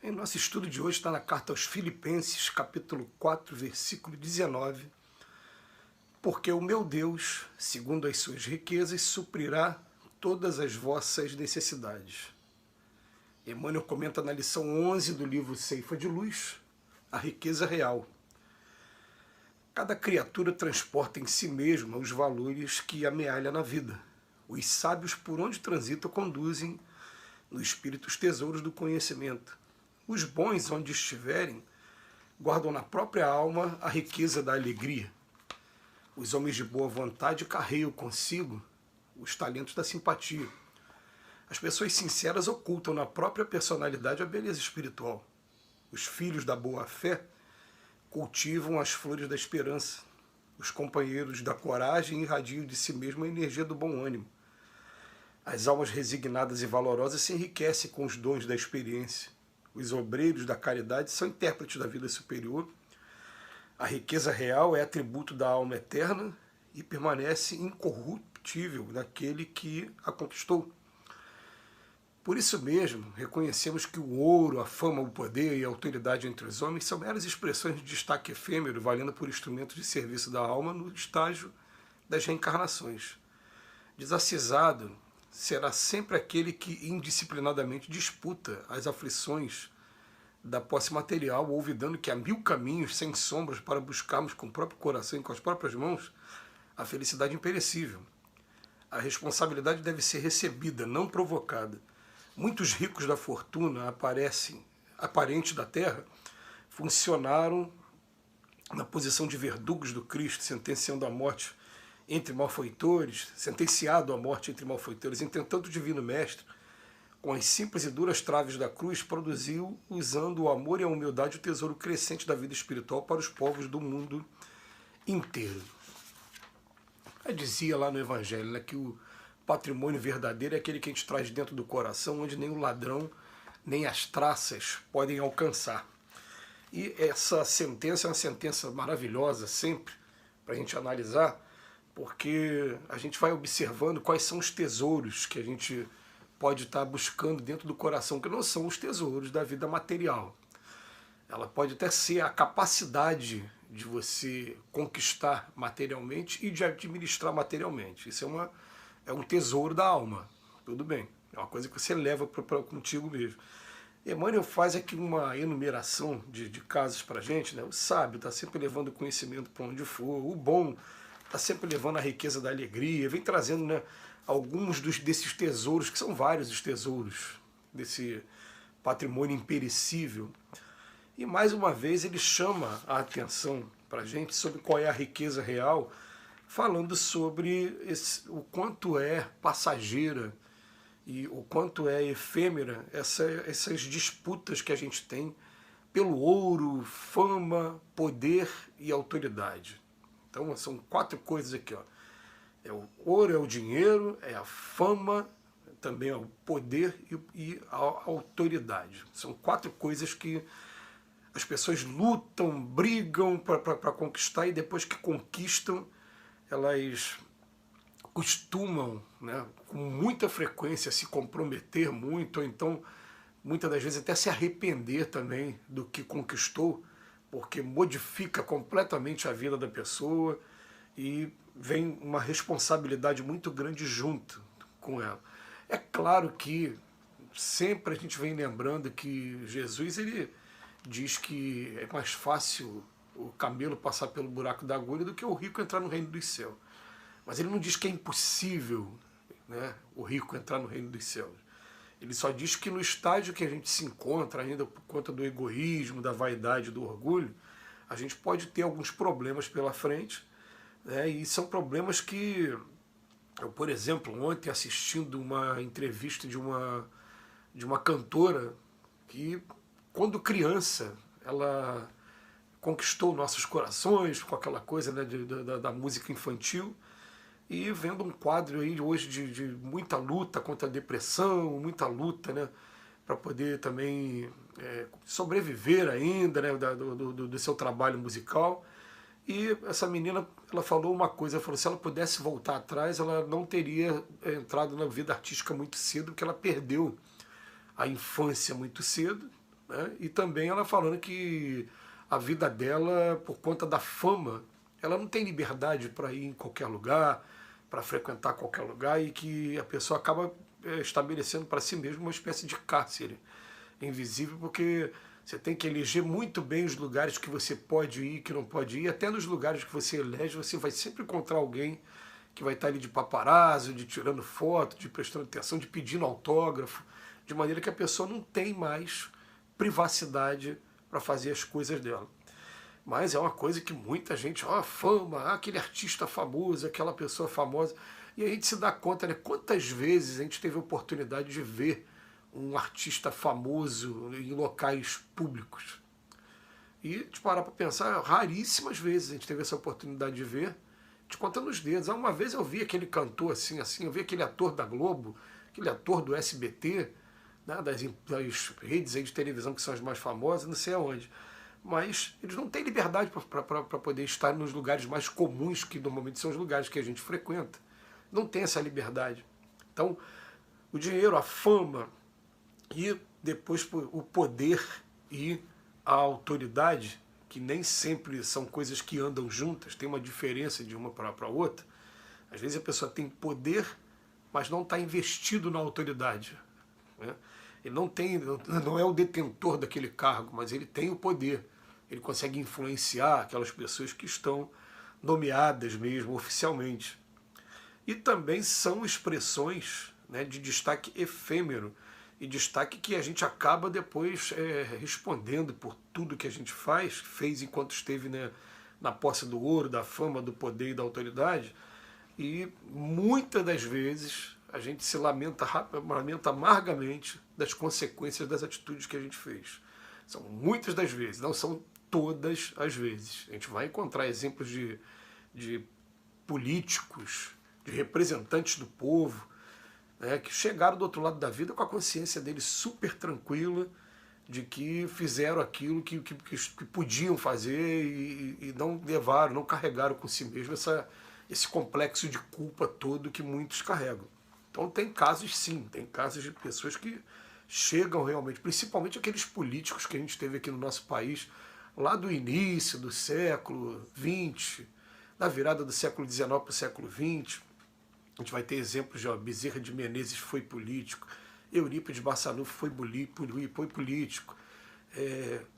Em nosso estudo de hoje está na carta aos Filipenses, capítulo 4, versículo 19. Porque o meu Deus, segundo as suas riquezas, suprirá todas as vossas necessidades. Emmanuel comenta na lição 11 do livro Ceifa de Luz, a riqueza real. Cada criatura transporta em si mesma os valores que amealha na vida. Os sábios por onde transitam conduzem no espírito os tesouros do conhecimento. Os bons, onde estiverem, guardam na própria alma a riqueza da alegria. Os homens de boa vontade carregam consigo os talentos da simpatia. As pessoas sinceras ocultam na própria personalidade a beleza espiritual. Os filhos da boa-fé cultivam as flores da esperança. Os companheiros da coragem irradiam de si mesmo a energia do bom ânimo. As almas resignadas e valorosas se enriquecem com os dons da experiência. Os obreiros da caridade são intérpretes da vida superior. A riqueza real é atributo da alma eterna e permanece incorruptível naquele que a conquistou. Por isso mesmo, reconhecemos que o ouro, a fama, o poder e a autoridade entre os homens são meras expressões de destaque efêmero, valendo por instrumentos de serviço da alma no estágio das reencarnações. Desacisado será sempre aquele que indisciplinadamente disputa as aflições da posse material, olvidando que há 1000 caminhos sem sombras para buscarmos com o próprio coração e com as próprias mãos a felicidade imperecível. A responsabilidade deve ser recebida, não provocada. Muitos ricos da fortuna aparentes da terra, funcionaram na posição de verdugos do Cristo, sentenciando a morte entre malfeitores, sentenciado à morte entre malfeitores, entretanto o Divino Mestre, com as simples e duras traves da cruz, produziu, usando o amor e a humildade, o tesouro crescente da vida espiritual para os povos do mundo inteiro. Eu dizia lá no Evangelho, né, que o patrimônio verdadeiro é aquele que a gente traz dentro do coração, onde nem o ladrão, nem as traças podem alcançar. E essa sentença é uma sentença maravilhosa sempre, para a gente analisar, porque a gente vai observando quais são os tesouros que a gente pode estar buscando dentro do coração, que não são os tesouros da vida material. Ela pode até ser a capacidade de você conquistar materialmente e de administrar materialmente. Isso é um tesouro da alma, tudo bem. É uma coisa que você leva contigo mesmo. Emmanuel faz aqui uma enumeração de casos para a gente, né? O sábio está sempre levando conhecimento para onde for, o bom está sempre levando a riqueza da alegria, vem trazendo, né, alguns desses tesouros, que são vários os tesouros desse patrimônio imperecível. E mais uma vez ele chama a atenção para a gente sobre qual é a riqueza real, falando sobre o quanto é passageira e o quanto é efêmera essas disputas que a gente tem pelo ouro, fama, poder e autoridade. Então são 4 coisas aqui, ó. É o ouro, é o dinheiro, é a fama, também é o poder e a autoridade. São 4 coisas que as pessoas lutam, brigam para conquistar, e depois que conquistam, elas costumam, né, com muita frequência se comprometer muito, ou então muitas das vezes até se arrepender também do que conquistou, porque modifica completamente a vida da pessoa e vem uma responsabilidade muito grande junto com ela. É claro que sempre a gente vem lembrando que Jesus, ele diz que é mais fácil o camelo passar pelo buraco da agulha do que o rico entrar no reino dos céus. Mas ele não diz que é impossível, né, o rico entrar no reino dos céus. Ele só diz que no estágio que a gente se encontra, ainda por conta do egoísmo, da vaidade, do orgulho, a gente pode ter alguns problemas pela frente, né, e são problemas que eu, por exemplo, ontem assistindo uma entrevista de uma cantora que, quando criança, ela conquistou nossos corações com aquela coisa, né, da música infantil, e vendo um quadro aí hoje de muita luta contra a depressão, muita luta, né, para poder também sobreviver ainda, né, do seu trabalho musical. E essa menina, ela falou uma coisa, ela falou, se ela pudesse voltar atrás, ela não teria entrado na vida artística muito cedo, porque ela perdeu a infância muito cedo, né? E também ela falando que a vida dela, por conta da fama, ela não tem liberdade para ir em qualquer lugar, para frequentar qualquer lugar, e que a pessoa acaba estabelecendo para si mesma uma espécie de cárcere invisível, porque você tem que eleger muito bem os lugares que você pode ir, que não pode ir. Até nos lugares que você elege, você vai sempre encontrar alguém que vai estar ali de paparazzo, de tirando foto, de prestando atenção, de pedindo autógrafo, de maneira que a pessoa não tem mais privacidade para fazer as coisas dela. Mas é uma coisa que muita gente, ó, fama, aquele artista famoso, aquela pessoa famosa. E a gente se dá conta, né? Quantas vezes a gente teve a oportunidade de ver um artista famoso em locais públicos. E de parar para pensar, raríssimas vezes a gente teve essa oportunidade de ver, te contando os dedos. Uma vez eu vi aquele cantor assim, eu vi aquele ator da Globo, aquele ator do SBT, né, das redes aí de televisão que são as mais famosas, não sei aonde. Mas eles não têm liberdade para poder estar nos lugares mais comuns, que normalmente são os lugares que a gente frequenta. Não tem essa liberdade. Então, o dinheiro, a fama e depois o poder e a autoridade, que nem sempre são coisas que andam juntas, tem uma diferença de uma para outra. Às vezes a pessoa tem poder, mas não está investido na autoridade, né? Ele não é o detentor daquele cargo, mas ele tem o poder. Ele consegue influenciar aquelas pessoas que estão nomeadas mesmo oficialmente. E também são expressões, né, de destaque efêmero, e destaque que a gente acaba depois respondendo por tudo que a gente fez enquanto esteve, né, na posse do ouro, da fama, do poder e da autoridade. E muitas das vezes a gente se lamenta amargamente das consequências das atitudes que a gente fez. São muitas das vezes, não são todas as vezes. A gente vai encontrar exemplos de políticos, de representantes do povo, né, que chegaram do outro lado da vida com a consciência deles super tranquila, de que fizeram aquilo que podiam fazer e não levaram, não carregaram com si mesmo esse complexo de culpa todo que muitos carregam. Então tem casos sim, tem casos de pessoas que chegam realmente, principalmente aqueles políticos que a gente teve aqui no nosso país, lá do início do século XX, da virada do século XIX para o século XX. A gente vai ter exemplos de Bezerra de Menezes foi político, Eurípides Barçanufo foi político,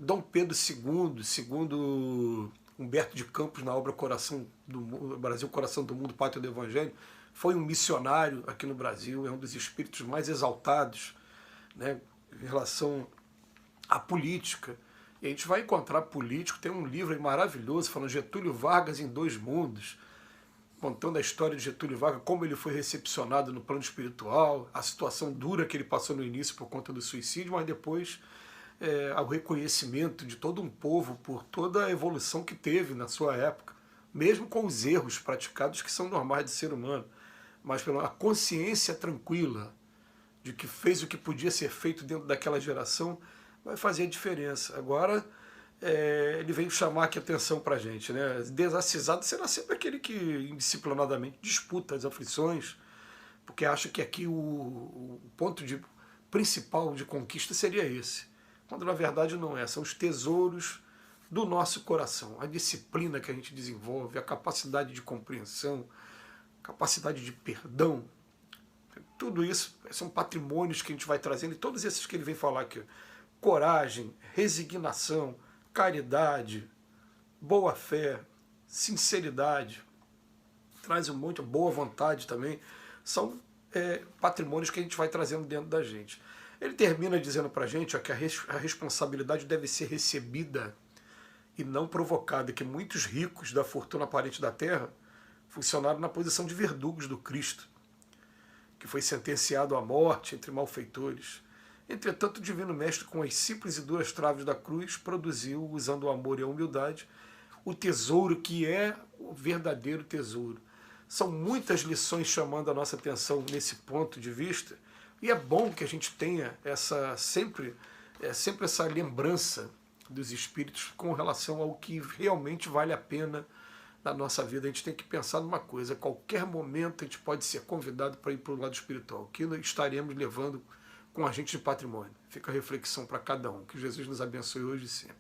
Dom Pedro II, segundo Humberto de Campos na obra Coração do Mundo, Brasil, Coração do Mundo, Pátria do Evangelho, foi um missionário aqui no Brasil, é um dos espíritos mais exaltados, né, em relação à política. E a gente vai encontrar político, tem um livro aí maravilhoso falando Getúlio Vargas em Dois Mundos, contando a história de Getúlio Vargas, como ele foi recepcionado no plano espiritual, a situação dura que ele passou no início por conta do suicídio, mas depois o reconhecimento de todo um povo por toda a evolução que teve na sua época, mesmo com os erros praticados que são normais de ser humano, mas pela consciência tranquila de que fez o que podia ser feito dentro daquela geração, vai fazer a diferença. Agora, ele veio chamar aqui a atenção para a gente, né? Desacisado será sempre aquele que indisciplinadamente disputa as aflições, porque acha que aqui o ponto principal de conquista seria esse, quando na verdade não é. São os tesouros do nosso coração, a disciplina que a gente desenvolve, a capacidade de compreensão, capacidade de perdão. Tudo isso são patrimônios que a gente vai trazendo, e todos esses que ele vem falar aqui: coragem, resignação, caridade, boa fé, sinceridade, traz um monte de boa vontade também, são patrimônios que a gente vai trazendo dentro da gente. Ele termina dizendo para a gente que a responsabilidade deve ser recebida e não provocada, que muitos ricos da fortuna aparente da terra funcionaram na posição de verdugos do Cristo, que foi sentenciado à morte entre malfeitores. Entretanto, o Divino Mestre, com as simples e duras traves da cruz, produziu, usando o amor e a humildade, o tesouro que é o verdadeiro tesouro. São muitas lições chamando a nossa atenção nesse ponto de vista, e é bom que a gente tenha sempre essa lembrança dos espíritos com relação ao que realmente vale a pena na nossa vida. A gente tem que pensar numa coisa: a qualquer momento a gente pode ser convidado para ir para o lado espiritual, que estaremos levando com agente de patrimônio. Fica a reflexão para cada um. Que Jesus nos abençoe hoje e sempre.